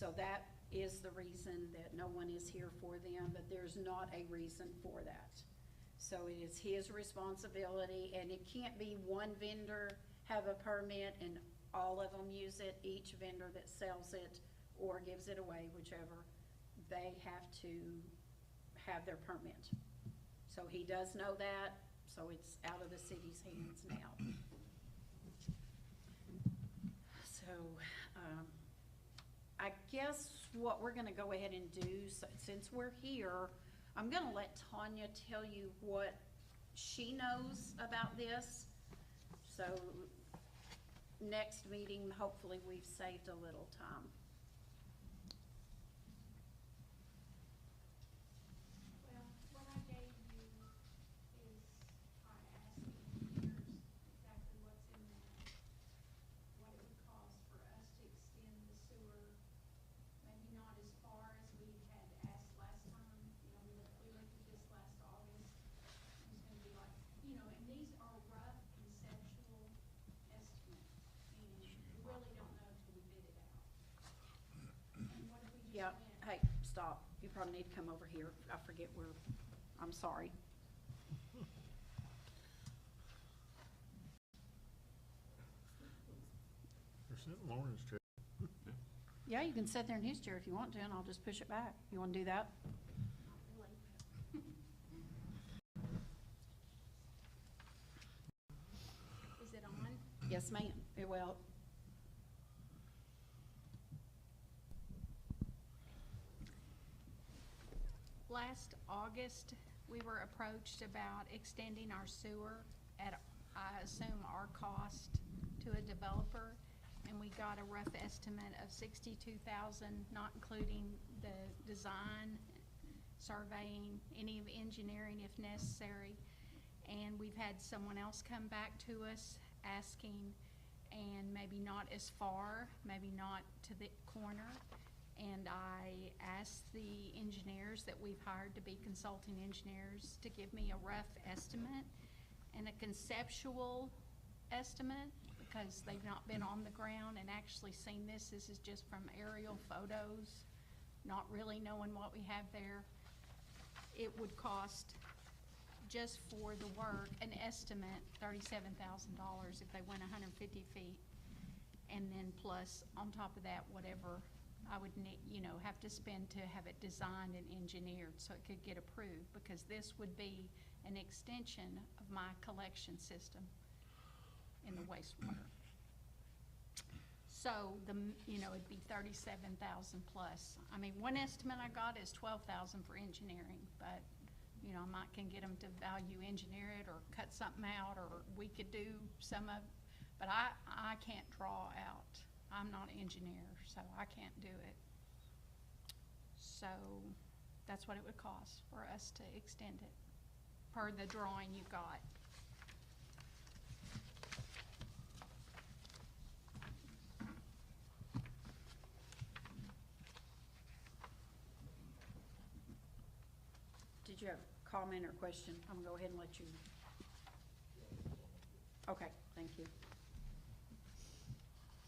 So that is the reason that no one is here for them, but there's not a reason for that. So it is his responsibility, and it can't be one vendor have a permit and all of them use it. Each vendor that sells it or gives it away, whichever, they have to have their permit. So he does know that, so it's out of the city's hands now. So, I guess what we're gonna go ahead and do, since we're here, I'm gonna let Tanya tell you what she knows about this. So, next meeting, hopefully we've saved a little time. Yeah, hey, stop. You probably need to come over here. I forget where, I'm sorry. You're sitting in Lauren's chair. Yeah, you can sit there in his chair if you want to, and I'll just push it back. You wanna do that? Is it on? Yes, ma'am. Well, Last August, we were approached about extending our sewer at, I assume, our cost to a developer, and we got a rough estimate of $62,000, not including the design, surveying, any of engineering if necessary. And we've had someone else come back to us asking, and maybe not as far, maybe not to the corner. And I asked the engineers that we've hired to be consulting engineers to give me a rough estimate and a conceptual estimate, because they've not been on the ground and actually seen this. This is just from aerial photos, not really knowing what we have there. It would cost, just for the work, an estimate $37,000 if they went 150 feet. And then plus, on top of that, whatever I would need, have to spend to have it designed and engineered so it could get approved, because this would be an extension of my collection system in the wastewater. So it'd be 37,000 plus. I mean, one estimate I got is 12,000 for engineering, but I might can get them to value engineer it or cut something out, or we could do some of, but I can't draw out. I'm not an engineer, so I can't do it. So that's what it would cost for us to extend it, per the drawing you got. did you have a comment or question? I'm gonna go ahead and let you. Okay, thank you.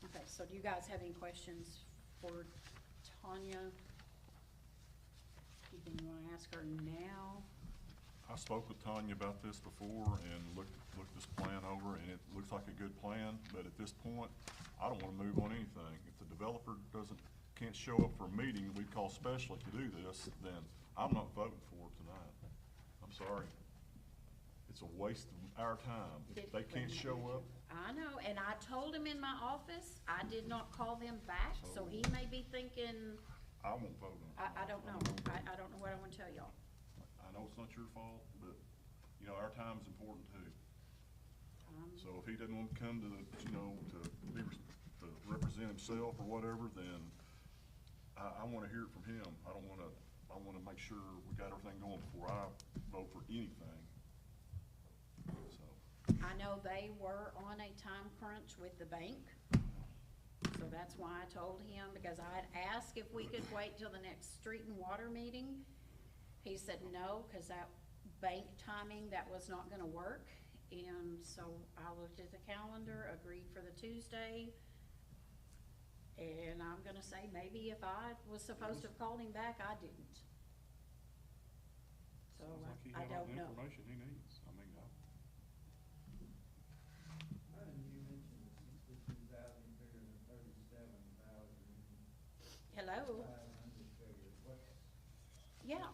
Okay, so do you guys have any questions for Tanya? Anything you wanna ask her now? I spoke with Tanya about this before and looked this plan over, and it looks like a good plan, but at this point, I don't wanna move on anything. If the developer can't show up for a meeting we call specially to do this, then I'm not voting for it tonight. I'm sorry. It's a waste of our time. If they can't show up. I know, and I told him in my office, I did not call them back, so he may be thinking. I won't vote on it. I don't know. I don't know what I wanna tell y'all. I know it's not your fault, but, our time's important too. So if he doesn't want to come to the, to represent himself or whatever, then I wanna hear it from him. I wanna make sure we got everything going before I vote for anything. So. I know they were on a time crunch with the bank, so that's why I told him, because I had asked if we could wait till the next street and water meeting. He said no, cause that bank timing, that was not gonna work. And so I looked at the calendar, agreed for the Tuesday. And I'm gonna say, maybe if I was supposed to have called him back, I didn't. So, Sounds like he I got all don't the know. information he needs. I mean, And you mentioned the 62,000 figure and the 37,000. Hello? 500 figure, what's, Yeah.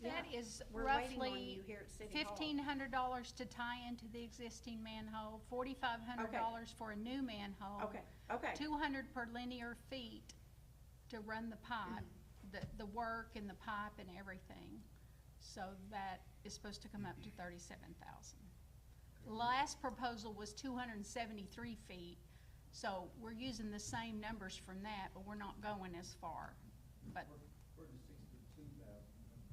That Yeah. is We're waiting on roughly you here at City Hall. $1,500 to tie into the existing manhole, $4,500 for a new manhole. Okay, okay. 200 per linear feet to run the pipe, the work and the pipe and everything. So that is supposed to come up to 37,000. Last proposal was 273 feet, so we're using the same numbers from that, but we're not going as far. But where'd the 62,000 come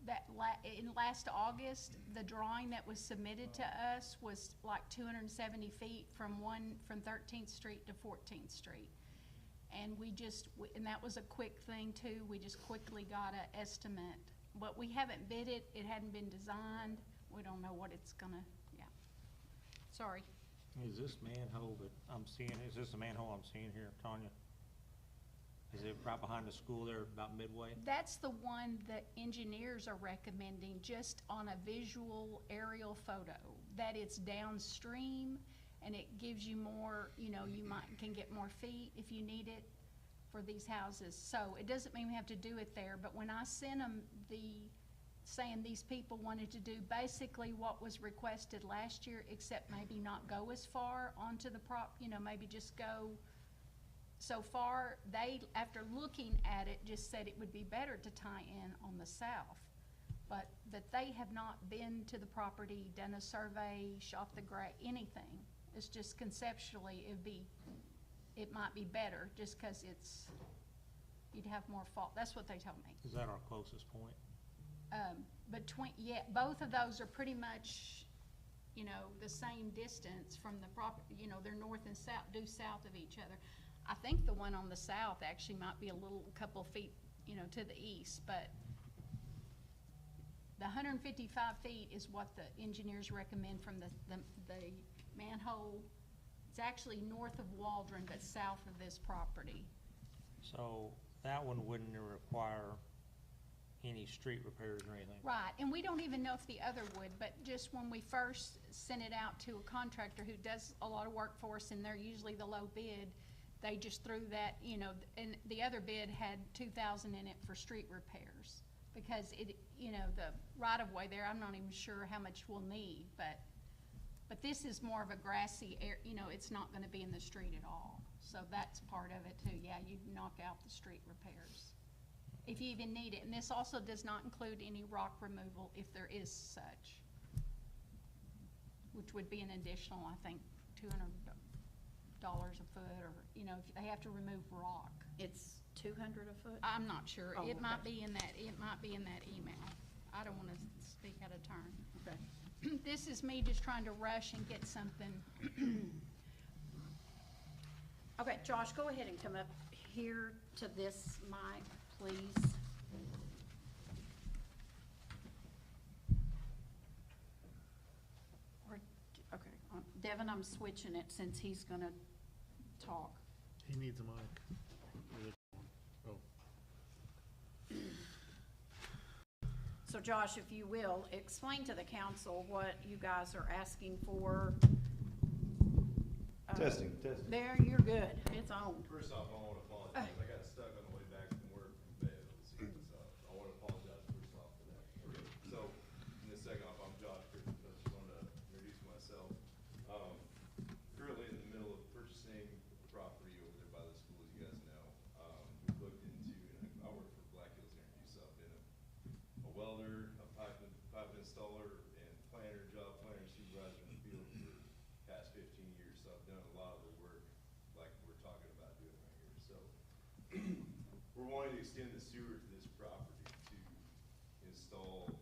from? in last August, the drawing that was submitted to us was like 270 feet from 13th Street to 14th Street. And and that was a quick thing too, we just quickly got an estimate. But we haven't bid it, it hadn't been designed, we don't know what it's gonna, yeah. Sorry. Is this manhole that I'm seeing, is this the manhole I'm seeing here, Tanya? Is it right behind the school there about midway? That's the one that engineers are recommending just on a visual aerial photo, that it's downstream and it gives you more, you can get more feet if you need it for these houses. So it doesn't mean we have to do it there, but when I sent them saying these people wanted to do basically what was requested last year, except maybe not go as far onto the maybe just go so far, they, after looking at it, just said it would be better to tie in on the south. But that they have not been to the property, done a survey, shot the anything. It's just conceptually, it might be better, just 'cause you'd have more fault. That's what they told me. Is that our closest point? Both of those are pretty much, the same distance from the property, they're north and south, due south of each other. I think the one on the south actually might be a couple feet, to the east, but the 155 feet is what the engineers recommend from the manhole. It's actually north of Waldron, but south of this property. So that one wouldn't require any street repairs or anything? Right, and we don't even know if the other would, but just when we first sent it out to a contractor who does a lot of work for us, and they're usually the low bid, they just threw that, and the other bid had 2,000 in it for street repairs. Because the right of way there, I'm not even sure how much we'll need, but this is more of a grassy area, it's not gonna be in the street at all. So that's part of it too, yeah, you'd knock out the street repairs, if you even need it. And this also does not include any rock removal if there is such, which would be an additional, I think, $200 a foot, or, if they have to remove rock. It's 200 a foot? I'm not sure. Oh, It might okay. be in that email. I don't wanna speak out of turn. Okay. This is me just trying to rush and get something. Okay, Josh, go ahead and come up here to this mic, please. Okay, Devin, I'm switching it since he's gonna talk. He needs a mic. Oh, So Josh, if you will, explain to the council what you guys are asking for. Testing. There, you're good. It's on. First off, I want to apologize. I got stuck on the way back from work from Fayetteville this evening, so I want to apologize first off for that. Okay, so, and then second off, I'm Josh Christian. I just wanted to introduce myself. Currently in the middle of purchasing a property over there by the school, as you guys know. We've looked into, and I work for Black Hills Energy, so I've been a welder, a pipe installer, and job planner, supervisor in the field for the past 15 years. So I've done a lot of the work like we're talking about doing right here. So we're wanting to extend the sewer to this property to install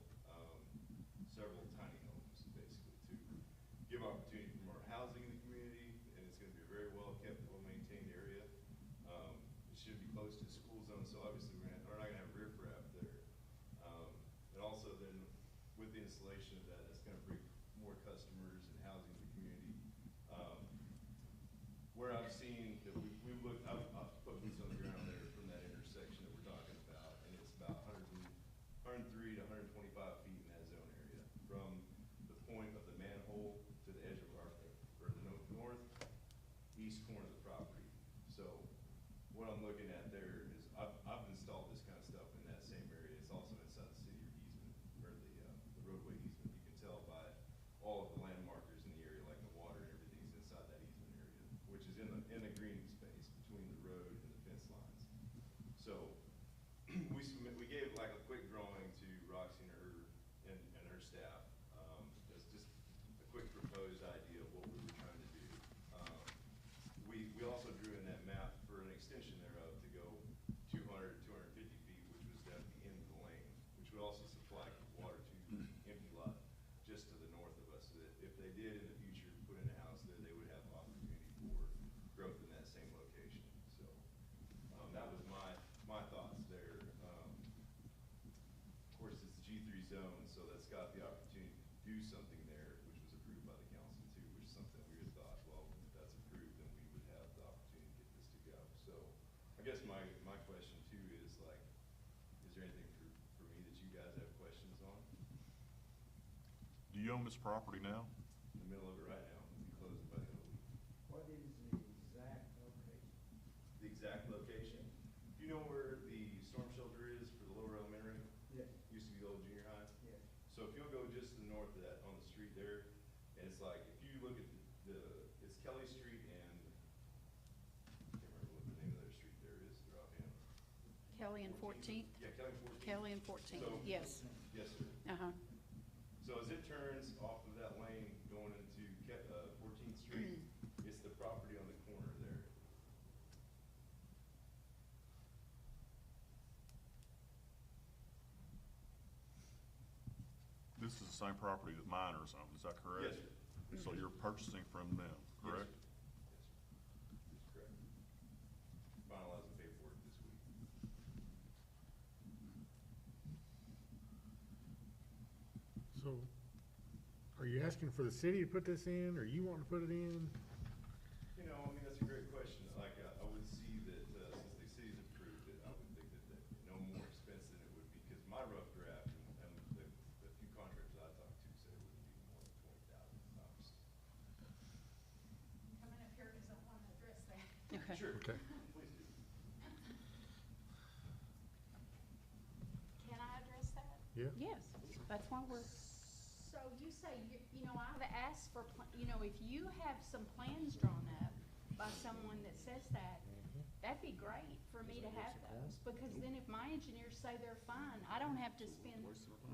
several tiny homes, basically, to give opportunity for more housing in the community, and it's gonna be a very well-kept, well-maintained area. It should be close to the school zone, so obviously we're not gonna have riprap there. And also then, with the installation of that, that's gonna bring more customers and housing to the community. Where I've seen that we've looked, what I'm looking at there is, I've installed this kind of stuff in that same area. It's also inside the city easement, or the roadway easement. You can tell by all of the land markers in the area, like the water and everything's inside that easement area, which is in the green space between the road and the fence lines. So, we gave like a quick drawing to Roxy and her staff, as just a quick proposed idea of what we were trying to do. We also drew in that map for an extension thereof to go 200 to 250 feet, which was down at the end of the lane, which would also supply water to the empty lot just to the north of us, so that if they did in the future put in a house there, they would have opportunity for growth in that same location. So, that was my thoughts there. Of course, it's G3 zone, so that's got the opportunity to do something there, which was approved by the council too, which is something we had thought, well, if that's approved, then we would have the opportunity to get this to go. So, I guess my question too is like, is there anything for me that you guys have questions on? Do you own this property now? In the middle of it right now, we'll be closing by the end of the week. What is the exact location? The exact location, do you know where the storm shelter is for the lower elementary? Yes, Used to be the old junior high. yes. So if you'll go just to the north of that, on the street there, and it's like, if you look at it's Kelly Street and, I can't remember what the name of their street there is, they're offhand. Kelly and 14th? Yeah, Kelly and 14th. Kelly and 14th, So- yes. Yes, sir. Uh-huh. So as it turns off of that lane going into 14th Street, it's the property on the corner there. This is the same property that miners own, is that correct? Yes, sir. So you're purchasing from them, correct? Yes, sir. Yes, sir. Correct. Finalizing paperwork this week. So, are you asking for the city to put this in, or you want to put it in? You know, I mean, that's a great question. Like, I would see that, since the city's approved it, I would think that no more expense than it would be, because my rough draft and the few contractors I talked to said it wouldn't be more than $20,000. Coming up here because I want to address that. Okay. Sure. Okay. Please do. Can I address that? Yeah. Yes, that's why we're, So you say, I've asked for, if you have some plans drawn up by someone that says that, that'd be great for me to have those, because then if my engineers say they're fine, I don't have to spend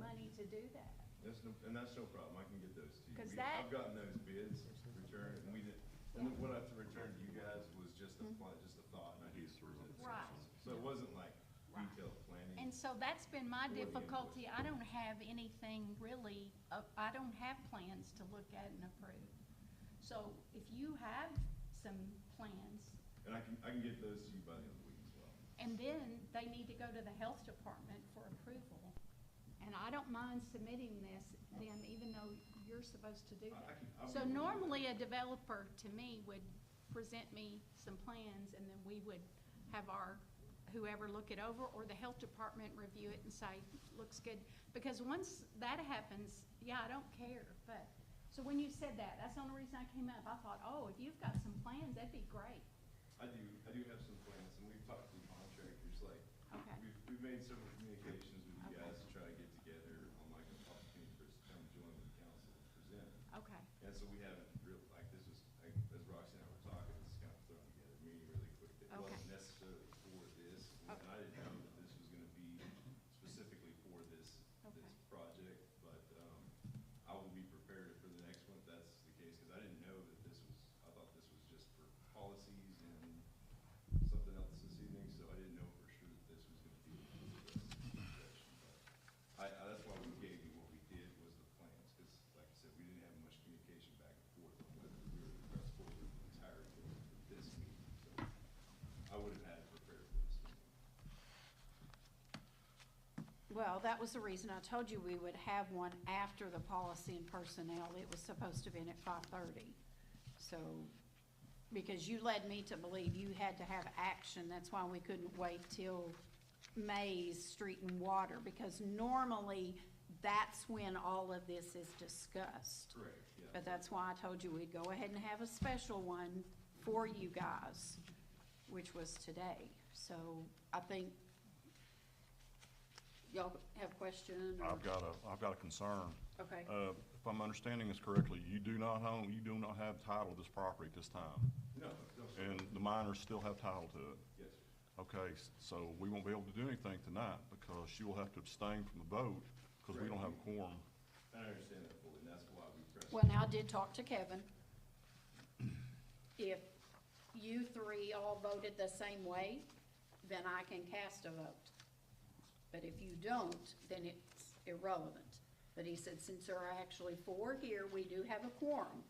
money to do that. That's no problem. I can get those to you. 'Cause I've gotten those bids returned, and we did, and Yeah. what I have to return to you guys was just a thought, and I just presented. Right. So it wasn't like Right. detailed planning. And so that's been my Or the difficulty. I don't have anything really, I don't have plans to look at and approve. So if you have some plans, And I can get those to you by the end of the week as well. and then they need to go to the health department for approval. And I don't mind submitting this then, even though you're supposed to do that. I'll So be- normally a developer, to me, would present me some plans, and then we would have our, whoever look it over, or the health department review it and say, looks good. Because once that happens, yeah, I don't care, but, so when you said that, that's the only reason I came up. I thought, oh, if you've got some plans, that'd be great. I do have some plans, and we've talked to contractors, like, Okay. we've made several communications with you guys to try to get together on like an opportunity for us to come join with the council to present. Okay. And so we haven't real, like, this was, like, as Roxy and I were talking, this is kind of thrown together, meeting really quick. It Okay. wasn't necessarily for this, and Okay. I didn't know that this was gonna be specifically for this Okay. project, but, I will be prepared for the next one if that's the case, because I didn't know that this was, I thought this was just for policies and something else this evening, so I didn't know for sure that this was gonna be the projection, but that's why we gave you what we did was the plans, because like I said, we didn't have much communication back and forth on whether we were to press forward with the entire thing for this meeting, so I would have had it prepared for this meeting. well, that was the reason I told you we would have one after the policy and personnel. It was supposed to have been at 5:30. So, because you led me to believe you had to have action, that's why we couldn't wait till May's street and water, because normally that's when all of this is discussed. Correct, yeah. But that's why I told you we'd go ahead and have a special one for you guys. which was today. So I think, y'all have a question? or- I've got a concern. Okay, If I'm understanding this correctly, you do not have title to this property at this time, No, no, sir. and the miners still have title to it. Yes, sir. Okay, so we won't be able to do anything tonight because she will have to abstain from the vote because we don't have a quorum. I understand that fully, and that's why we pressed. well, now I did talk to Kevin. If you three all voted the same way, then I can cast a vote. But if you don't, then it's irrelevant. But he said, since there are actually 4 here, we do have a quorum.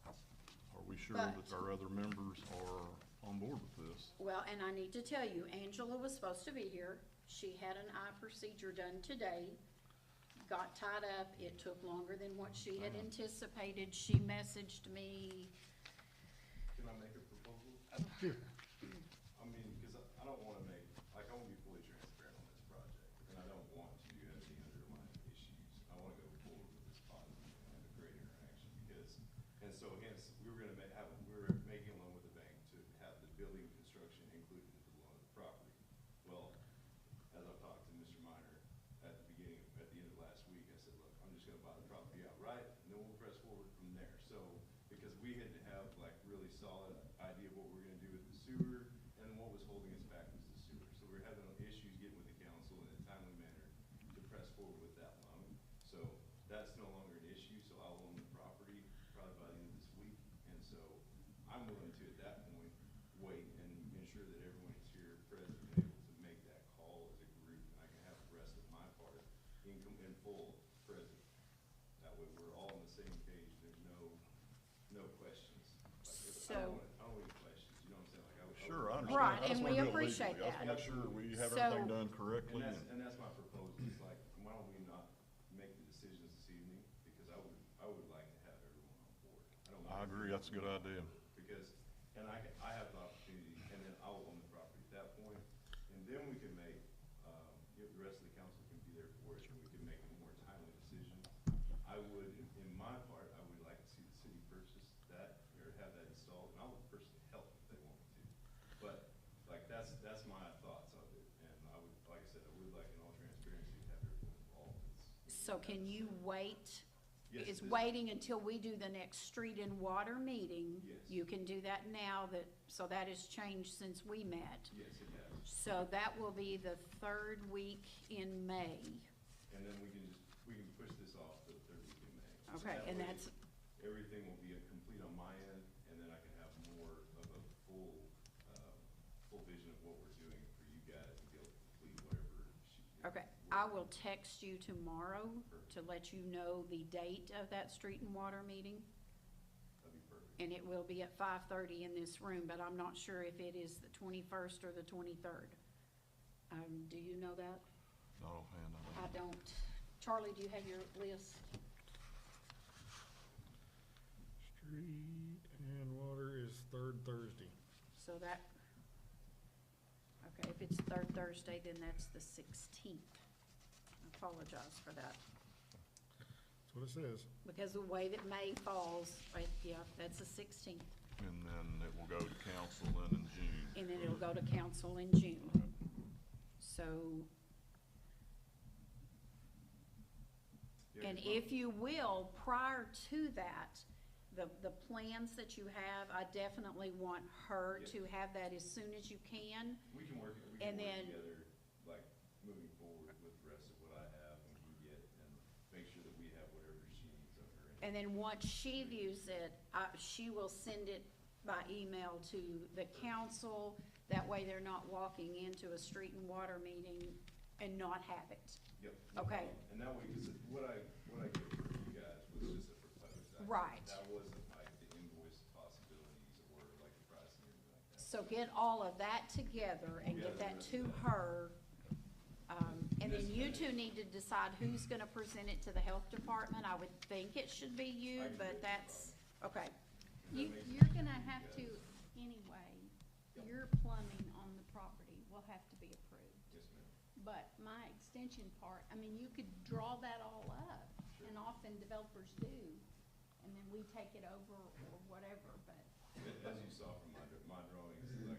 Are we sure But- that our other members are on board with this? Well, and I need to tell you, Angela was supposed to be here. She had an eye procedure done today, got tied up. It took longer than what she had anticipated. She messaged me. Can I make a proposal? Sure. I mean, because I don't wanna make, like, I wanna be fully transparent on this project, and I don't want to have any underlying issues. I wanna go forward with this positive and have a great interaction, because, and so hence, we were making a loan with the bank to have the building construction included in the loan of the property. Well, as I've talked to Mr. Minor at the end of last week, I said, look, I'm just gonna buy the property outright, and then we'll press forward from there. So, because we had to have like really solid idea of what we were gonna do with the sewer, and then what was holding us back was the sewer. So we were having issues getting with the council in a timely manner to press forward with that loan. So that's no longer an issue, so I'll own the property probably by the end of this week. And so I'm willing to, at that point, wait and ensure that everyone is here present and able to make that call as a group, and I can have the rest of my part in full present. That way we're all on the same page, there's no questions. Like, So- I don't want any questions, you know what I'm saying? Like, I would. Sure, I understand. Right, I just and wanna we do it appreciate legally. I just wanna that. make sure we have So- everything done correctly. And that's my proposal, it's like, why don't we not make the decisions this evening? Because I would like to have everyone on board. don't I mind agree, that's a good idea. Because, and I have the opportunity, and then I'll own the property at that point, and then we can make, if the rest of the council can be there for it, and we can make a more timely decision. I would, in my part, I would like to see the city purchase that, or have that installed, and I would personally help if they want me to. But, like, that's my thoughts of it, and I would, like I said, I would like in all transparency to have everyone involved. So can you wait? Yes, Is this- waiting until we do the next street and water meeting? Yes. You can do that now, so that has changed since we met. Yes, it has. So that will be the 3rd week in May. And then we can push this off the 3rd week in May. Okay, That and way, that's, everything will be complete on my end, and then I can have more of a full vision of what we're doing for you guys to be able to complete whatever. okay, I will text you tomorrow to let you know the date of that street and water meeting. That'd be perfect. And it will be at 5:30 in this room, but I'm not sure if it is the 21st or the 23rd. Do you know that? No, hand I don't. Charlie, do you have your list? Street and water is 3rd Thursday. So that, okay, if it's 3rd Thursday, then that's the 16th. I apologize for that, That's what it says. because the way that May falls, right, yeah, that's the 16th. And then it will go to council then in June. And then it'll go to council in June. So, Yeah, and 'cause my- if you will, prior to that, the plans that you have, I definitely want her Yeah. to have that as soon as you can. We can work and then- together, like, moving forward with the rest of what I have and we get, and make sure that we have whatever she needs on her end. And then once she views it, she will send it by email to the council. That way they're not walking into a street and water meeting and not have it. Yep. no Okay. problem. And that way, because what I gave for you guys was just a proposed item. Right. That wasn't like the invoice possibilities or like the pricing or anything like that. So get all of that together and get that to her. And then you two need to decide who's gonna present it to the health department. I would think it should be you, but that's, okay. You're gonna have to, anyway, your plumbing on the property will have to be approved. Yes, ma'am. But my extension part, I mean, you could draw that all up, Sure. and often developers do, and then we take it over or whatever, but As you saw from my drawings, like,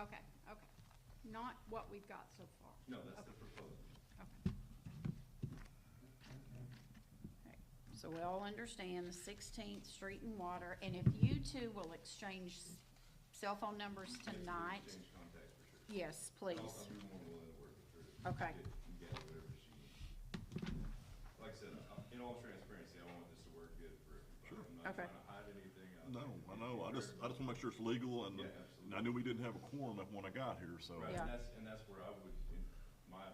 Okay, okay. Not what we've got so far. No, that's the Okay, proposal. okay. Okay. So we all understand the 16th Street and Water, and if you two will exchange cell phone numbers tonight, Exchange contacts for sure. yes, please. I'll be more willing to work with her. to Okay. get- and gather whatever she needs. Like I said, in all transparency, I want this to work good for everybody. Sure. I'm not Okay. trying to hide anything out No, there. I know, I just wanna make sure it's legal, and Yeah, and I knew we didn't have a quorum when I got here, so. Right, Yeah. and that's where I would, my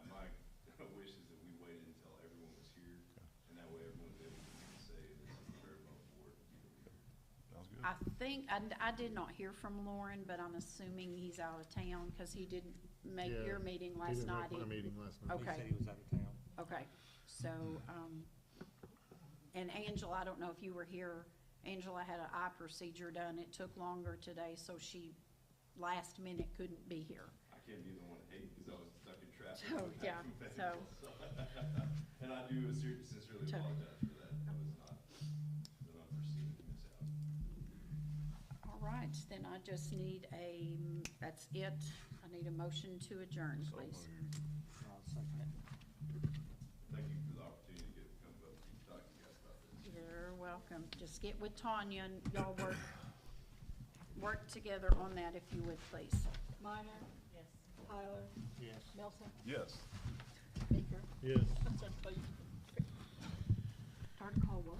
wish is that we waited until everyone was here, and that way everyone's able to say, this is the very most board to be the leader. Sounds good. I think, I did not hear from Lauren, but I'm assuming he's out of town, because he didn't make Yeah, your meeting He last didn't night. make my He- meeting last night. He Okay. said he was out of town. Okay, so, and Angela, I don't know if you were here, Angela had an eye procedure done, it took longer today, so she last minute couldn't be here. I can't be the one to hate, because I was stuck in traffic. So, with yeah, that so- competitor, and I do sincerely So- apologize for that, that was not an unforeseen mishap. All right, then I just need that's it, I need a motion to adjourn, So please. moved. I'll second it. Thank you for the opportunity to come up and talk to you guys about this. You're welcome, just get with Tanya and y'all work together on that if you would, please. Minor? Yes. Tyler? Yes. Melton? Yes. Baker? Yes. Please. Start a call work.